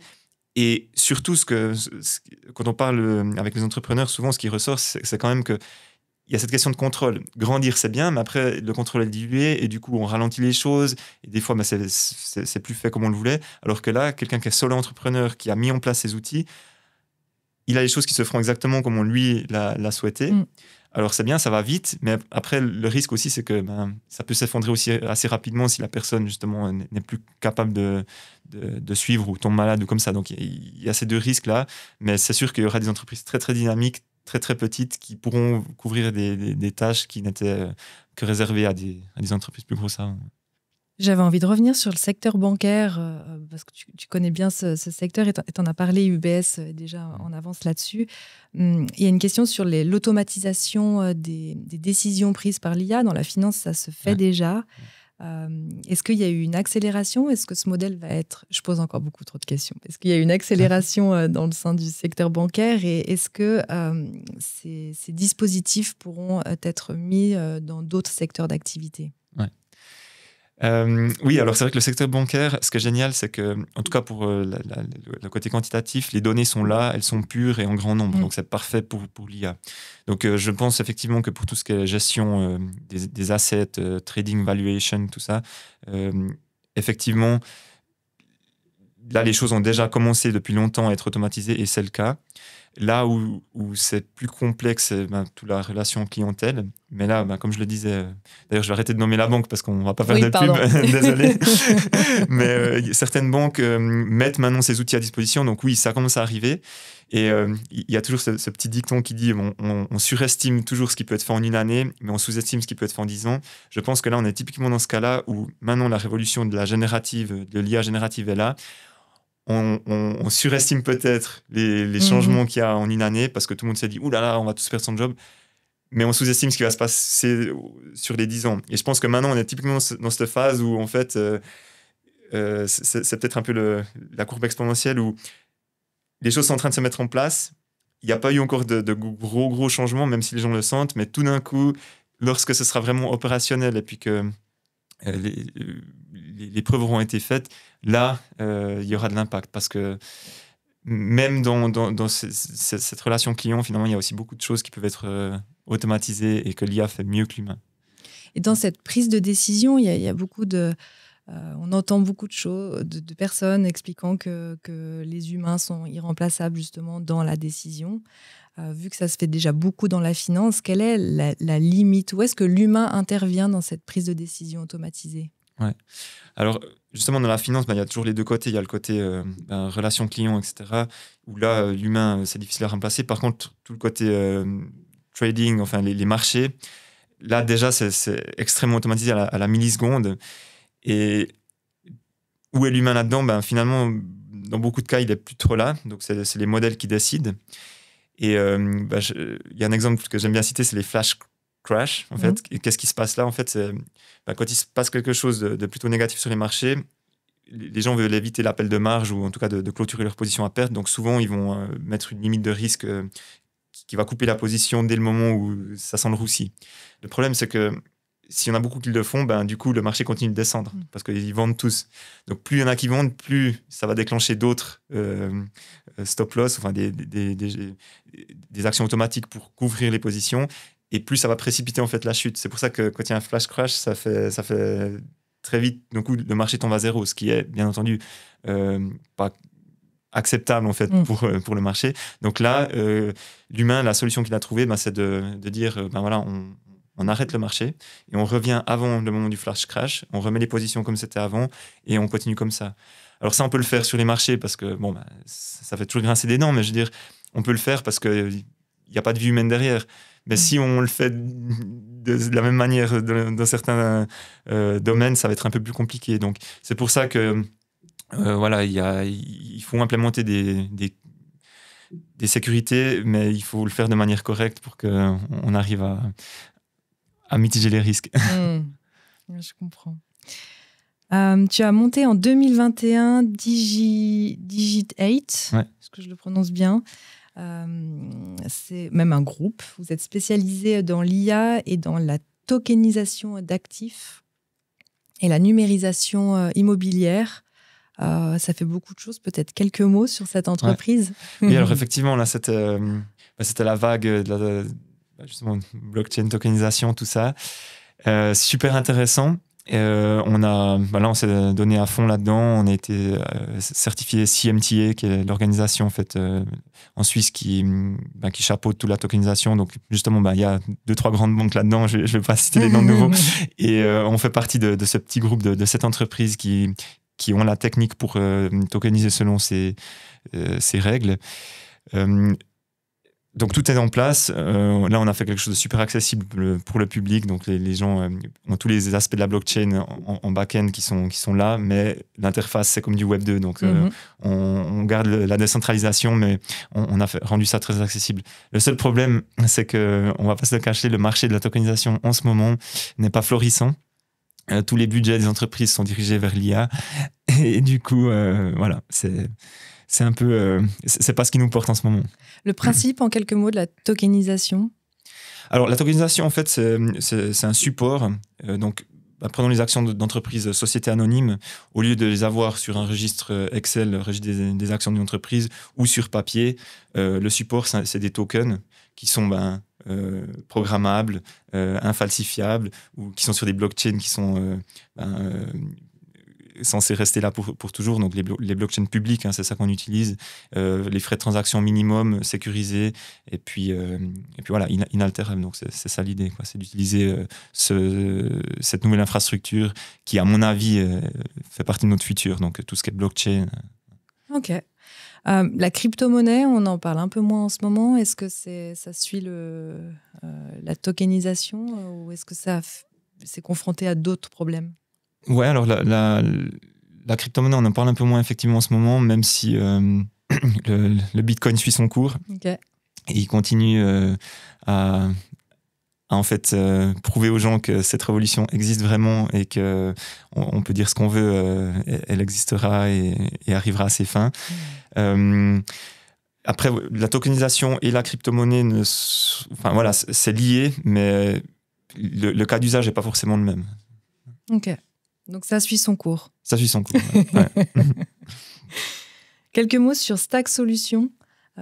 Et surtout, quand on parle avec les entrepreneurs, souvent ce qui ressort, c'est quand même qu'il y a cette question de contrôle. Grandir, c'est bien, mais après, le contrôle est dilué et du coup, on ralentit les choses. Et des fois, c'est plus fait comme on le voulait. Alors que là, quelqu'un qui est solo-entrepreneur, qui a mis en place ces outils, il a les choses qui se feront exactement comme on lui l'a souhaité. Alors, c'est bien, ça va vite, mais après, le risque aussi, c'est que ça peut s'effondrer aussi assez rapidement si la personne, justement, n'est plus capable de suivre ou tombe malade ou comme ça. Donc, il y a ces deux risques-là, mais c'est sûr qu'il y aura des entreprises très, très dynamiques, très, très petites, qui pourront couvrir des tâches qui n'étaient que réservées à des entreprises plus grosses. J'avais envie de revenir sur le secteur bancaire, parce que tu connais bien ce secteur et tu en as parlé, UBS est déjà en avance là-dessus. Il y a une question sur l'automatisation des décisions prises par l'IA. Dans la finance, ça se fait déjà. Est-ce qu'il y a eu une accélération? Est-ce que ce modèle va être... Je pose encore beaucoup trop de questions. Est-ce qu'il y a eu une accélération dans le sein du secteur bancaire et est-ce que ces dispositifs pourront être mis dans d'autres secteurs d'activité? Oui, alors c'est vrai que le secteur bancaire, ce qui est génial, c'est que, en tout cas pour le côté quantitatif, les données sont là, elles sont pures et en grand nombre, donc c'est parfait pour l'IA. Donc je pense effectivement que pour tout ce qui est gestion des assets, trading, valuation, tout ça, effectivement, là les choses ont déjà commencé depuis longtemps à être automatisées et c'est le cas. Là où c'est plus complexe, c'est toute la relation clientèle. Mais là, comme je le disais, d'ailleurs, je vais arrêter de nommer la banque parce qu'on ne va pas faire de pub, désolé. Mais certaines banques mettent maintenant ces outils à disposition. Donc oui, ça commence à arriver. Et il y a toujours ce petit dicton qui dit on surestime toujours ce qui peut être fait en une année, mais on sous-estime ce qui peut être fait en 10 ans. Je pense que là, on est typiquement dans ce cas-là où maintenant la révolution de l'IA générative est là. On surestime peut-être les changements qu'il y a en une année parce que tout le monde s'est dit « Ouh là là, on va tous perdre son job ». Mais on sous-estime ce qui va se passer sur les 10 ans. Et je pense que maintenant, on est typiquement dans cette phase où, en fait, c'est peut-être un peu la courbe exponentielle où les choses sont en train de se mettre en place. Il n'y a pas eu encore de gros changements, même si les gens le sentent. Mais tout d'un coup, lorsque ce sera vraiment opérationnel et puis que les preuves auront été faites, là, il y aura de l'impact. Parce que même dans cette relation client, finalement, il y a aussi beaucoup de choses qui peuvent être automatisées et que l'IA fait mieux que l'humain. Et dans cette prise de décision, il y a beaucoup de... on entend beaucoup de choses, de personnes expliquant que les humains sont irremplaçables justement dans la décision. Vu que ça se fait déjà beaucoup dans la finance, quelle est la limite? Où est-ce que l'humain intervient dans cette prise de décision automatisée? Ouais. Alors, justement, dans la finance, il y a toujours les deux côtés. Il y a le côté relation client, etc., où là, l'humain, c'est difficile à remplacer. Par contre, tout le côté trading, enfin, les marchés, là, déjà, c'est extrêmement automatisé à la milliseconde. Et où est l'humain là-dedans? Finalement, dans beaucoup de cas, il n'est plus trop là. Donc, c'est les modèles qui décident. Et il y a un exemple que j'aime bien citer, c'est les flash crash. En fait. Et qu'est-ce qui se passe là? En fait, c'est quand il se passe quelque chose de plutôt négatif sur les marchés, les gens veulent éviter l'appel de marge ou en tout cas de clôturer leur position à perte. Donc, souvent, ils vont mettre une limite de risque qui va couper la position dès le moment où ça sent le roussi. Le problème, c'est que s'il y en a beaucoup qui le font, du coup, le marché continue de descendre parce qu'ils vendent tous. Donc, plus il y en a qui vendent, plus ça va déclencher d'autres stop-loss, enfin des actions automatiques pour couvrir les positions et plus ça va précipiter en fait la chute. C'est pour ça que quand il y a un flash crash, ça fait très vite, donc le marché tombe à zéro, ce qui est bien entendu pas acceptable en fait pour le marché. Donc là, l'humain, la solution qu'il a trouvée, c'est de dire, voilà, on arrête le marché et on revient avant le moment du flash crash, on remet les positions comme c'était avant et on continue comme ça. Alors ça, on peut le faire sur les marchés parce que ça fait toujours grincer des dents, mais je veux dire, on peut le faire parce qu'il n'y a pas de vie humaine derrière. Mais si on le fait de la même manière dans certains domaines, ça va être un peu plus compliqué. Donc c'est pour ça que voilà, il faut implémenter des sécurités, mais il faut le faire de manière correcte pour qu'on arrive à mitiger les risques. Je comprends. Tu as monté en 2021 Digit8, est-ce que je le prononce bien? C'est même un groupe. Vous êtes spécialisé dans l'IA et dans la tokenisation d'actifs et la numérisation immobilière. Ça fait beaucoup de choses. Peut-être quelques mots sur cette entreprise. Oui, alors effectivement, là, c'était la vague de justement, blockchain, tokenisation, tout ça. Super intéressant. Là, on s'est donné à fond là-dedans. On a été certifié CMTA, qui est l'organisation en fait en Suisse qui chapeaute toute la tokenisation. Donc justement, il y a 2-3 grandes banques là-dedans. Je vais pas citer les noms de nouveau. Et on fait partie de ce petit groupe de cette entreprise qui ont la technique pour tokeniser selon ces règles. Donc tout est en place. Là, on a fait quelque chose de super accessible pour le public. Donc les gens ont tous les aspects de la blockchain en back-end qui sont là, mais l'interface, c'est comme du Web 2. Donc on garde la décentralisation, mais on a rendu ça très accessible. Le seul problème, c'est qu'on ne va pas se le cacher, le marché de la tokenisation en ce moment n'est pas florissant. Tous les budgets des entreprises sont dirigés vers l'IA. Et du coup, voilà, c'est un peu... c'est pas ce qui nous porte en ce moment. Le principe, en quelques mots, de la tokenisation? Alors, la tokenisation, en fait, c'est un support. Donc, prenons les actions d'entreprise société anonyme. Au lieu de les avoir sur un registre Excel, le registre des actions d'une entreprise, ou sur papier, le support, c'est des tokens qui sont programmables, infalsifiables, ou qui sont sur des blockchains qui sont censés rester là pour toujours. Donc les blockchains publiques, c'est ça qu'on utilise. Les frais de transaction minimum sécurisés, et puis voilà, inaltérables. Donc c'est ça l'idée, quoi. C'est d'utiliser cette nouvelle infrastructure qui, à mon avis, fait partie de notre futur. Donc tout ce qui est blockchain. Ok. La crypto-monnaie, on en parle un peu moins en ce moment. Est-ce que ça suit la tokenisation, ou est-ce que c'est confronté à d'autres problèmes? Ouais, alors la crypto-monnaie, on en parle un peu moins effectivement en ce moment, même si le Bitcoin suit son cours. Okay. Et il continue à en fait prouver aux gens que cette révolution existe vraiment et que on peut dire ce qu'on veut, elle existera et arrivera à ses fins. Après, la tokenisation et la crypto-monnaie, voilà, c'est lié, mais le cas d'usage n'est pas forcément le même. Ok. Donc ça suit son cours. Ça suit son cours, ouais. Quelques mots sur Stack Solutions,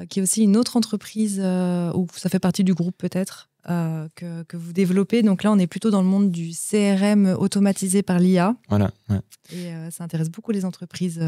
qui est aussi une autre entreprise, où ça fait partie du groupe peut-être, que vous développez. Donc là, on est plutôt dans le monde du CRM automatisé par l'IA. Voilà, ouais. Et ça intéresse beaucoup les entreprises,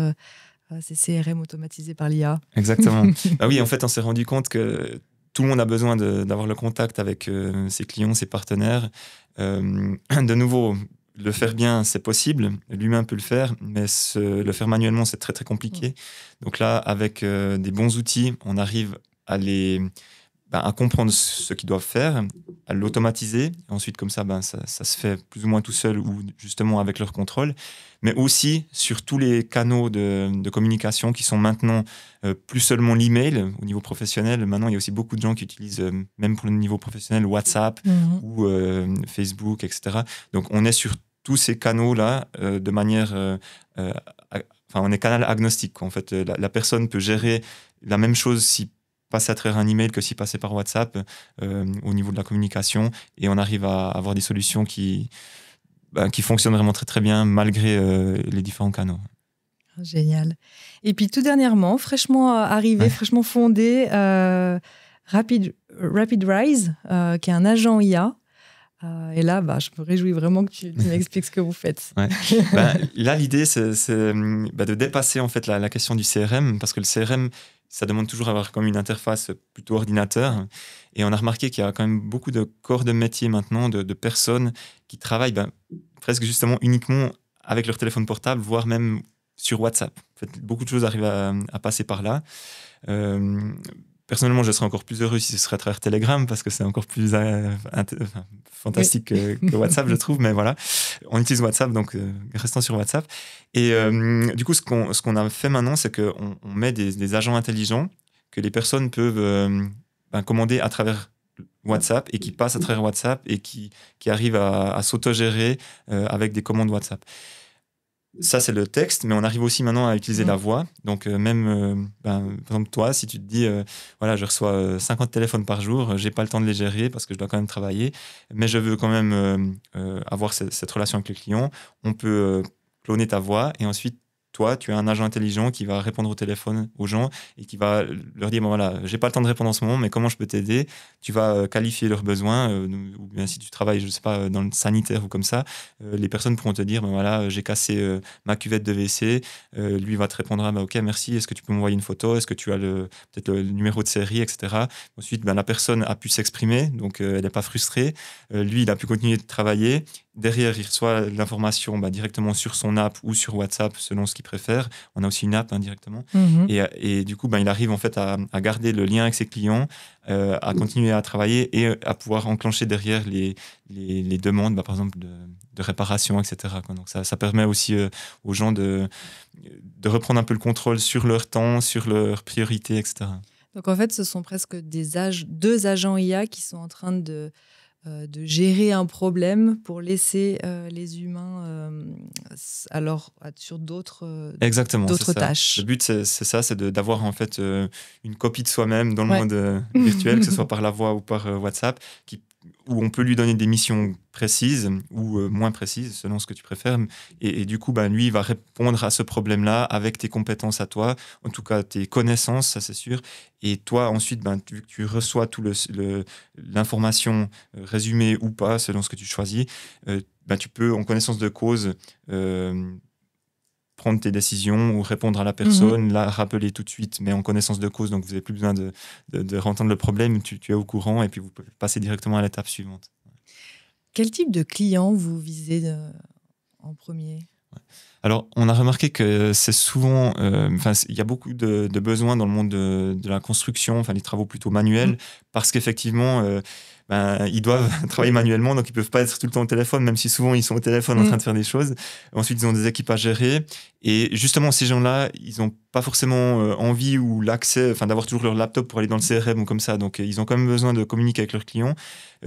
ces CRM automatisés par l'IA. Exactement. Oui, en fait, on s'est rendu compte que tout le monde a besoin d'avoir le contact avec ses clients, ses partenaires. De nouveau, le faire bien, c'est possible. L'humain peut le faire, mais le faire manuellement, c'est très, très compliqué. Donc là, avec des bons outils, on arrive à comprendre ce qu'ils doivent faire, à l'automatiser. Ensuite, comme ça, ça se fait plus ou moins tout seul ou justement avec leur contrôle. Mais aussi sur tous les canaux de communication qui sont maintenant plus seulement l'email au niveau professionnel. Maintenant, il y a aussi beaucoup de gens qui utilisent, même pour le niveau professionnel, WhatsApp ou Facebook, etc. Donc, on est sur tous ces canaux-là de manière... on est canal agnostique, quoi. En fait, la personne peut gérer la même chose si passer à travers un email que si passer par WhatsApp au niveau de la communication, et on arrive à avoir des solutions qui fonctionnent vraiment très très bien malgré les différents canaux. Génial. Et puis tout dernièrement, fraîchement arrivé, fraîchement fondé, Rapid Rise, qui est un agent IA. Et là, je me réjouis vraiment que tu m'expliques ce que vous faites. Ouais. Là, l'idée, c'est de dépasser en fait la question du CRM, parce que le CRM, ça demande toujours d'avoir comme une interface plutôt ordinateur. Et on a remarqué qu'il y a quand même beaucoup de corps de métier maintenant, de personnes qui travaillent presque justement uniquement avec leur téléphone portable, voire même sur WhatsApp. En fait, beaucoup de choses arrivent à passer par là. Personnellement, je serais encore plus heureux si ce serait à travers Telegram, parce que c'est encore plus fantastique que WhatsApp, je trouve. Mais voilà, on utilise WhatsApp, donc restons sur WhatsApp. Et du coup, ce qu'on a fait maintenant, c'est qu'on met des agents intelligents que les personnes peuvent commander à travers WhatsApp et qui passent à travers WhatsApp et qui arrivent à s'autogérer avec des commandes WhatsApp. Ça, c'est le texte, mais on arrive aussi maintenant à utiliser la voix. Donc, même, par exemple, toi, si tu te dis, voilà, je reçois 50 téléphones par jour, j'ai pas le temps de les gérer parce que je dois quand même travailler, mais je veux quand même avoir cette relation avec le client, on peut cloner ta voix et ensuite, toi, tu as un agent intelligent qui va répondre au téléphone aux gens et qui va leur dire, bon voilà, j'ai pas le temps de répondre en ce moment, mais comment je peux t'aider? Tu vas qualifier leurs besoins, ou bien si tu travailles, je sais pas, dans le sanitaire ou comme ça, les personnes pourront te dire, ben voilà, j'ai cassé ma cuvette de WC, lui va te répondre, ok, merci, est-ce que tu peux m'envoyer une photo? Est-ce que tu as peut-être le numéro de série, etc. Ensuite, la personne a pu s'exprimer, donc elle n'est pas frustrée. Lui, il a pu continuer de travailler. Derrière, il reçoit l'information directement sur son app ou sur WhatsApp, selon ce qu'il préfère. On a aussi une app directement. Et du coup, il arrive en fait à garder le lien avec ses clients, à continuer à travailler et à pouvoir enclencher derrière les demandes, par exemple, de réparation, etc. Donc ça permet aussi aux gens de reprendre un peu le contrôle sur leur temps, sur leurs priorités, etc. Donc en fait, ce sont presque deux agents IA qui sont en train de gérer un problème pour laisser les humains sur d'autres tâches. Le but, c'est ça, c'est d'avoir en fait une copie de soi-même dans le monde virtuel, que ce soit par la voix ou par WhatsApp, où on peut lui donner des missions précises ou moins précises, selon ce que tu préfères. Et du coup, lui, il va répondre à ce problème-là avec tes compétences à toi, en tout cas tes connaissances, ça c'est sûr. Et toi, ensuite, tu reçois tout l'information résumée ou pas, selon ce que tu choisis. Tu peux, en connaissance de cause, prendre tes décisions ou répondre à la personne, la rappeler tout de suite, mais en connaissance de cause, donc vous n'avez plus besoin de entendre le problème, tu es au courant et puis vous pouvez passer directement à l'étape suivante. Quel type de client vous visez en premier ? Alors, on a remarqué que c'est souvent... il y a beaucoup de besoins dans le monde de la construction, les travaux plutôt manuels, parce qu'effectivement... ils doivent travailler manuellement, donc ils peuvent pas être tout le temps au téléphone, même si souvent ils sont au téléphone en train de faire des choses. Ensuite, ils ont des équipes à gérer. Et justement, ces gens-là, ils n'ont pas forcément envie ou l'accès, d'avoir toujours leur laptop pour aller dans le CRM ou comme ça. Donc, ils ont quand même besoin de communiquer avec leurs clients.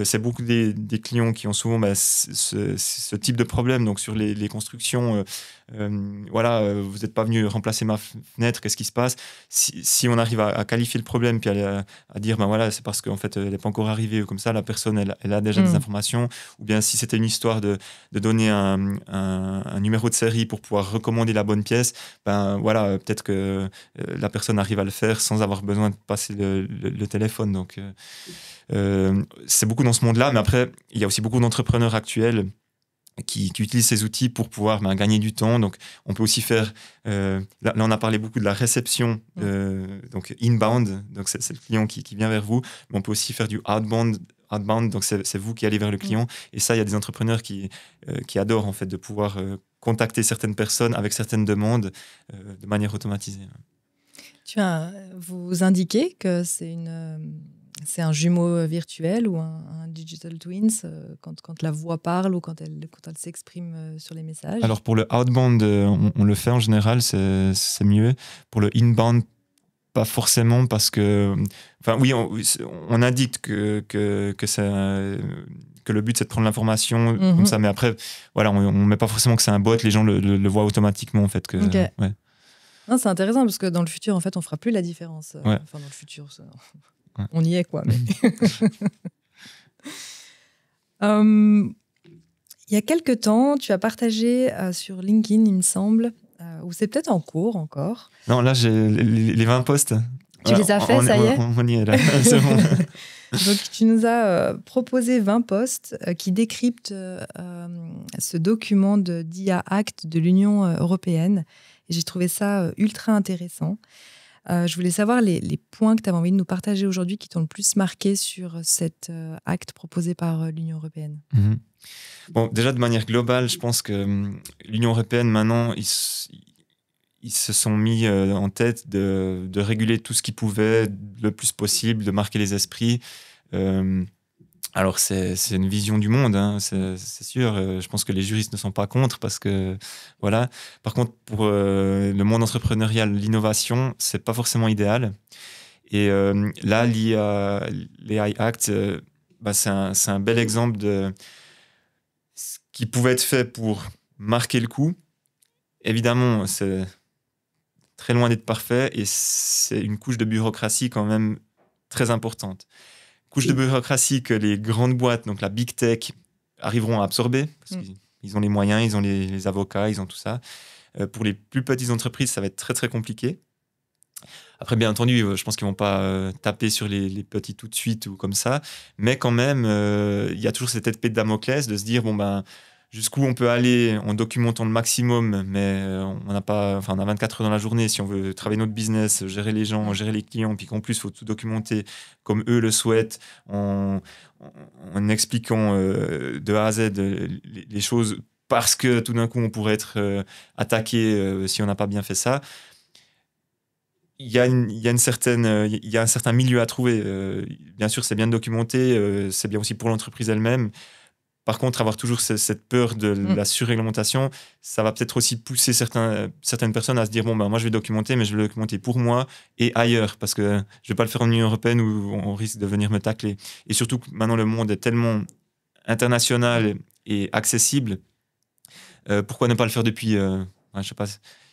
C'est beaucoup des clients qui ont souvent ce type de problème. Donc, sur les constructions, vous n'êtes pas venu remplacer ma fenêtre, qu'est-ce qui se passe? Si on arrive à qualifier le problème, puis à dire, c'est parce qu'en fait, elle n'est pas encore arrivée ou comme ça, la personne, elle a déjà des informations. Ou bien si c'était une histoire de donner un numéro de série pour pouvoir recommander la bonne pièce, peut-être que la personne arrive à le faire sans avoir besoin de passer le téléphone. Donc, c'est beaucoup dans ce monde-là. Mais après, il y a aussi beaucoup d'entrepreneurs actuels qui utilisent ces outils pour pouvoir gagner du temps. Donc, on peut aussi faire... là, on a parlé beaucoup de la réception, donc inbound, donc c'est le client qui vient vers vous, mais on peut aussi faire du outbound, donc c'est vous qui allez vers le client. Et ça, il y a des entrepreneurs qui adorent en fait de pouvoir contacter certaines personnes avec certaines demandes de manière automatisée. Vous indiquez que c'est un jumeau virtuel ou un digital twins quand la voix parle ou quand elle s'exprime sur les messages? Alors pour le outbound, on le fait en général, c'est mieux. Pour le inbound, pas forcément, parce que... on indique que le but c'est de prendre l'information comme ça, mais après, on met pas forcément que c'est un bot, les gens le voient automatiquement en fait. Non, c'est intéressant parce que dans le futur, en fait, on fera plus la différence. Dans le futur, on y est, quoi. Mais... il y a quelque temps, tu as partagé sur LinkedIn, il me semble, ou c'est peut-être en cours encore. Non, là, j'ai les 20 posts. Tu les as fait, ça y est? On y est là, c'est bon. Donc, tu nous as proposé 20 posts qui décryptent ce document d'IA Act de l'Union européenne. Et j'ai trouvé ça ultra intéressant. Je voulais savoir les points que tu avais envie de nous partager aujourd'hui qui t'ont le plus marqué sur cet acte proposé par l'Union européenne. Bon, déjà, de manière globale, je pense que l'Union européenne, maintenant, ils se sont mis en tête de réguler tout ce qu'ils pouvaient le plus possible, de marquer les esprits. Alors, c'est une vision du monde, hein, c'est sûr. Je pense que les juristes ne sont pas contre parce que, voilà. Par contre, pour le monde entrepreneurial, l'innovation, c'est pas forcément idéal. Et là, l'AI Act, c'est un bel exemple de ce qui pouvait être fait pour marquer le coup. Évidemment, c'est très loin d'être parfait et c'est une couche de bureaucratie quand même très importante. Couche de bureaucratie que les grandes boîtes, donc la big tech, arriveront à absorber parce qu'ils ont les moyens, ils ont les avocats, ils ont tout ça. Pour les plus petites entreprises, ça va être très très compliqué. Après, bien entendu, je pense qu'ils ne vont pas taper sur les petits tout de suite ou comme ça, mais quand même, il y a toujours cette épée de Damoclès de se dire, jusqu'où on peut aller en documentant le maximum, mais on a 24 heures dans la journée si on veut travailler notre business, gérer les gens, gérer les clients, puis qu'en plus, il faut tout documenter comme eux le souhaitent, en expliquant de A à Z les choses, parce que tout d'un coup, on pourrait être attaqué si on n'a pas bien fait ça. Il y a un certain milieu à trouver. Bien sûr, c'est bien documenté, c'est bien aussi pour l'entreprise elle-même. Par contre, avoir toujours cette peur de la surréglementation, ça va peut-être aussi pousser certaines personnes à se dire moi, je vais documenter, mais je vais le documenter pour moi et ailleurs, parce que je ne vais pas le faire en Union européenne où on risque de venir me tacler. Et surtout que maintenant, le monde est tellement international et accessible. Pourquoi ne pas le faire depuis, je sais pas,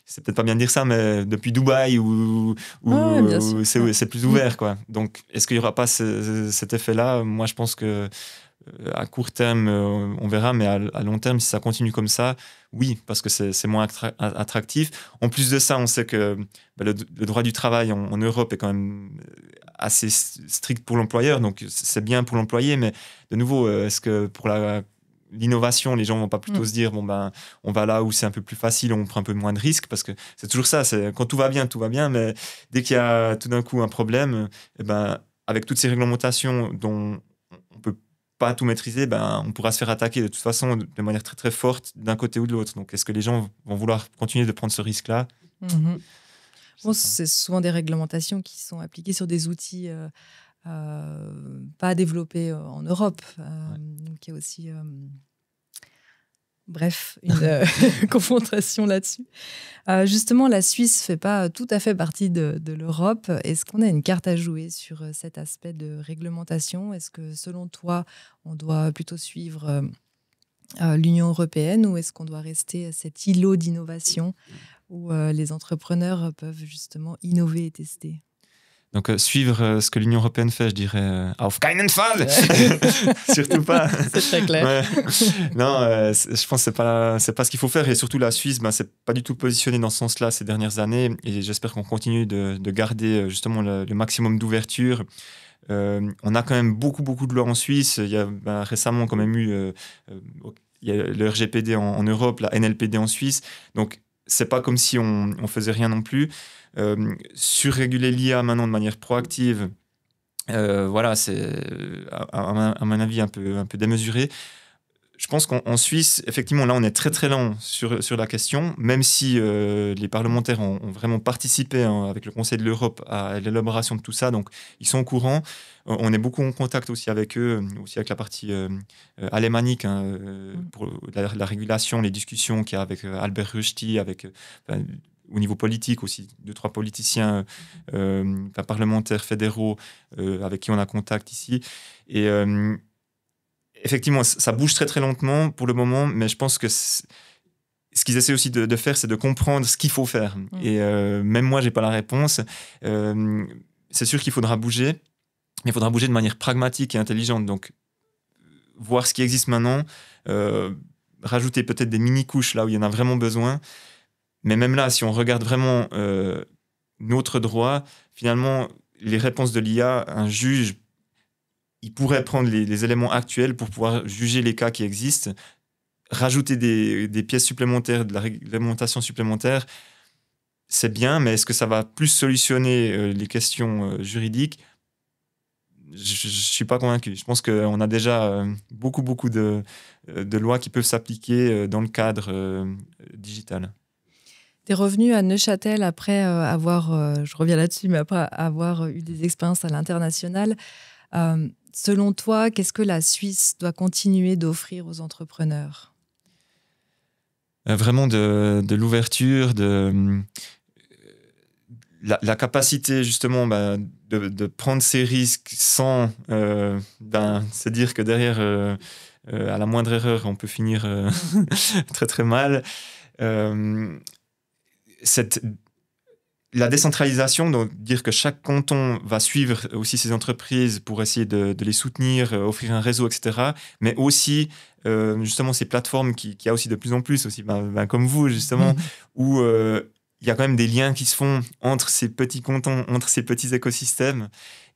c'est peut-être pas bien de dire ça, mais depuis Dubaï où c'est plus ouvert, quoi. Donc, est-ce qu'il n'y aura pas cet effet-là? Moi, je pense que à court terme, on verra, mais à long terme, si ça continue comme ça, oui, parce que c'est moins attractif. En plus de ça, on sait que le droit du travail en Europe est quand même assez strict pour l'employeur, donc c'est bien pour l'employé, mais de nouveau, est-ce que pour l'innovation, les gens vont pas plutôt se dire on va là où c'est un peu plus facile, on prend un peu moins de risques, parce que c'est toujours ça, quand tout va bien, mais dès qu'il y a tout d'un coup un problème, avec toutes ces réglementations dont on peut pas tout maîtriser, on pourra se faire attaquer de toute façon de manière très très forte d'un côté ou de l'autre. Donc est-ce que les gens vont vouloir continuer de prendre ce risque-là? C'est souvent des réglementations qui sont appliquées sur des outils pas développés en Europe. Donc il y a aussi une confrontation là-dessus. Justement, la Suisse ne fait pas tout à fait partie de l'Europe. Est-ce qu'on a une carte à jouer sur cet aspect de réglementation? Est-ce que, selon toi, on doit plutôt suivre l'Union européenne ou est-ce qu'on doit rester à cet îlot d'innovation où les entrepreneurs peuvent justement innover et tester? Donc, suivre ce que l'Union européenne fait, je dirais auf keinen Fall. Surtout pas. C'est très clair. Ouais. Non, je pense que c'est pas ce qu'il faut faire. Et surtout, la Suisse, c'est pas du tout positionné dans ce sens-là ces dernières années. Et j'espère qu'on continue de garder justement le maximum d'ouverture. On a quand même beaucoup de lois en Suisse. Il y a récemment quand même eu il y a le RGPD en Europe, la NLPD en Suisse. Donc, c'est pas comme si on faisait rien non plus. Surréguler l'IA maintenant de manière proactive, c'est à mon avis un peu démesuré. Je pense qu'en Suisse, effectivement, là, on est très très lent sur la question, même si les parlementaires ont vraiment participé avec le Conseil de l'Europe à l'élaboration de tout ça, donc ils sont au courant. On est beaucoup en contact aussi avec eux, aussi avec la partie alémanique pour la régulation, les discussions qu'il y a avec Albert Rösti, au niveau politique aussi, 2-3 politiciens parlementaires fédéraux avec qui on a contact ici. Et effectivement, ça bouge très très lentement pour le moment, mais je pense que ce qu'ils essaient aussi de faire, c'est de comprendre ce qu'il faut faire. Et même moi, j'ai pas la réponse. C'est sûr qu'il faudra bouger, mais il faudra bouger de manière pragmatique et intelligente. Donc, voir ce qui existe maintenant, rajouter peut-être des mini-couches là où il y en a vraiment besoin. Mais même là, si on regarde vraiment notre droit, finalement, les réponses de l'IA, un juge il pourrait prendre les éléments actuels pour pouvoir juger les cas qui existent, rajouter des pièces supplémentaires, de la réglementation supplémentaire. C'est bien, mais est-ce que ça va plus solutionner les questions juridiques ? Je ne suis pas convaincu. Je pense qu'on a déjà beaucoup de lois qui peuvent s'appliquer dans le cadre digital. Tu es revenu à Neuchâtel après avoir, je reviens là-dessus, mais après avoir eu des expériences à l'international. Selon toi, qu'est-ce que la Suisse doit continuer d'offrir aux entrepreneurs ? Vraiment de l'ouverture, la capacité justement de prendre ces risques sans se dire que derrière, à la moindre erreur, on peut finir très très mal. La décentralisation, donc dire que chaque canton va suivre aussi ces entreprises pour essayer de les soutenir, offrir un réseau, etc. Mais aussi, justement, ces plateformes qu'il y a aussi de plus en plus, aussi, comme vous, justement, où il y a quand même des liens qui se font entre ces petits cantons, entre ces petits écosystèmes,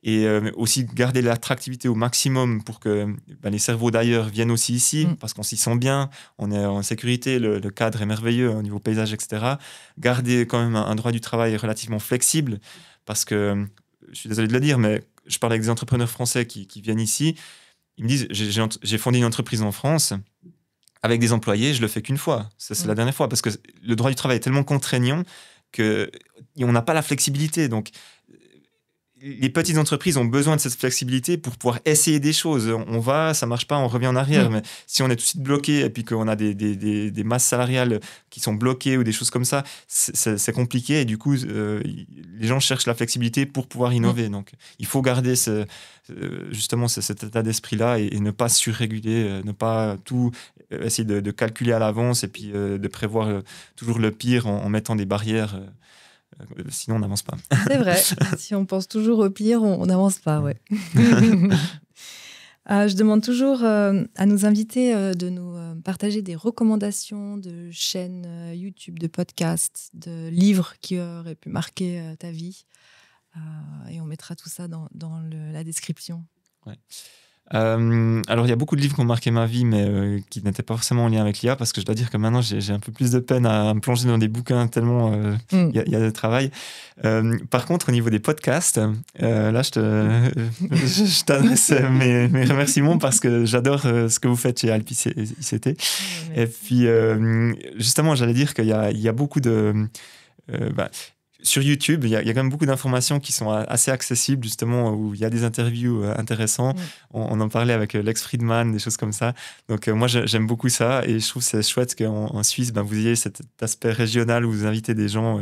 et aussi garder l'attractivité au maximum pour que les cerveaux d'ailleurs viennent aussi ici, parce qu'on s'y sent bien, on est en sécurité, le cadre est merveilleux au niveau paysage, etc. Garder quand même un droit du travail relativement flexible, parce que, je suis désolé de le dire, mais je parle avec des entrepreneurs français qui viennent ici, ils me disent, j'ai fondé une entreprise en France, avec des employés, je le fais qu'une fois. C'est la dernière fois, parce que le droit du travail est tellement contraignant qu'on n'a pas la flexibilité. Donc, les petites entreprises ont besoin de cette flexibilité pour pouvoir essayer des choses. On va, ça marche pas, on revient en arrière. Mais si on est tout de suite bloqué et puis qu'on a des masses salariales qui sont bloquées ou des choses comme ça, c'est compliqué. Et du coup, les gens cherchent la flexibilité pour pouvoir innover. Donc, il faut garder justement cet état d'esprit-là et ne pas surréguler, ne pas tout essayer de calculer à l'avance et puis de prévoir toujours le pire en mettant des barrières. Sinon, on n'avance pas. C'est vrai. Si on pense toujours au pire, on n'avance pas, ouais. Je demande toujours à nos invités de nous partager des recommandations de chaînes YouTube, de podcasts, de livres qui auraient pu marquer ta vie. Et on mettra tout ça dans la description. Ouais. Alors, il y a beaucoup de livres qui ont marqué ma vie, mais qui n'étaient pas forcément en lien avec l'IA, parce que je dois dire que maintenant, j'ai un peu plus de peine à me plonger dans des bouquins, tellement il y a de travail. Par contre, au niveau des podcasts, là, je t'adresse mes remerciements, parce que j'adore ce que vous faites chez Alp ICT. Et puis, justement, j'allais dire qu'il y a beaucoup de... sur YouTube, il y a quand même beaucoup d'informations qui sont assez accessibles, justement, où il y a des interviews intéressantes. On en parlait avec Lex Fridman, des choses comme ça. Donc, moi, j'aime beaucoup ça, et je trouve que c'est chouette qu'en Suisse, vous ayez cet aspect régional où vous invitez des gens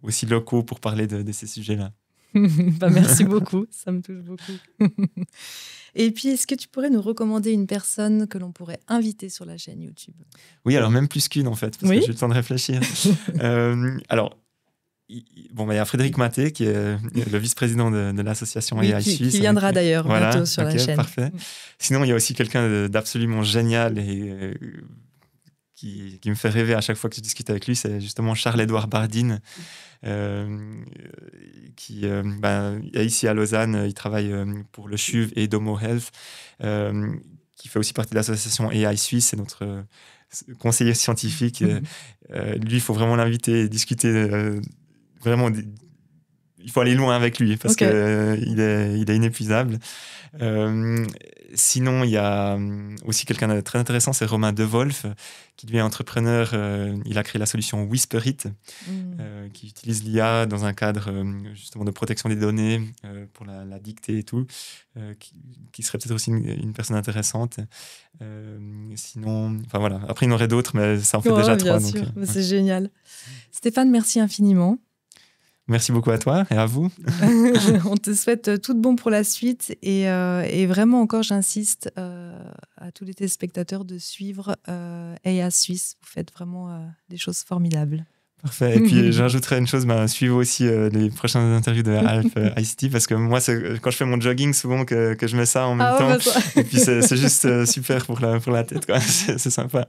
aussi locaux pour parler de ces sujets-là. Merci beaucoup, ça me touche beaucoup. Et puis, est-ce que tu pourrais nous recommander une personne que l'on pourrait inviter sur la chaîne YouTube ? Oui, alors même plus qu'une, en fait, parce que j'ai eu le temps de réfléchir. Alors, il y a Frédéric Maté, qui est le vice-président de l'association AI Suisse. Qui viendra d'ailleurs bientôt sur la chaîne. Parfait. Sinon, il y a aussi quelqu'un d'absolument génial et qui me fait rêver à chaque fois que je discute avec lui, c'est justement Charles-Édouard Bardine, qui est ici à Lausanne. Il travaille pour le CHUV et Domo Health, qui fait aussi partie de l'association AI Suisse. C'est notre conseiller scientifique. Lui, il faut vraiment l'inviter et discuter... Vraiment, il faut aller loin avec lui parce qu'il est inépuisable. Sinon, il y a aussi quelqu'un de très intéressant, c'est Romain Devolf, qui devient entrepreneur. Il a créé la solution Whisperit, qui utilise l'IA dans un cadre justement de protection des données pour la dictée et tout, qui serait peut-être aussi une personne intéressante. Sinon, voilà. Après, il y en aurait d'autres, mais ça en fait déjà trois. Bien sûr, donc, c'est génial. Stéphane, merci infiniment. Merci beaucoup à toi et à vous. On te souhaite tout de bon pour la suite et vraiment encore, j'insiste à tous les téléspectateurs de suivre AI Suisse. Vous faites vraiment des choses formidables. Parfait. Et puis, je rajouterais une chose, suivez aussi les prochaines interviews de Alp ICT, parce que moi, c'est quand je fais mon jogging, souvent que je mets ça en même temps. Et puis, c'est juste super pour la tête, quoi. C'est sympa.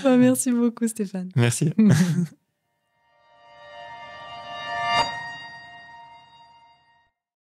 Merci beaucoup, Stéphane. Merci.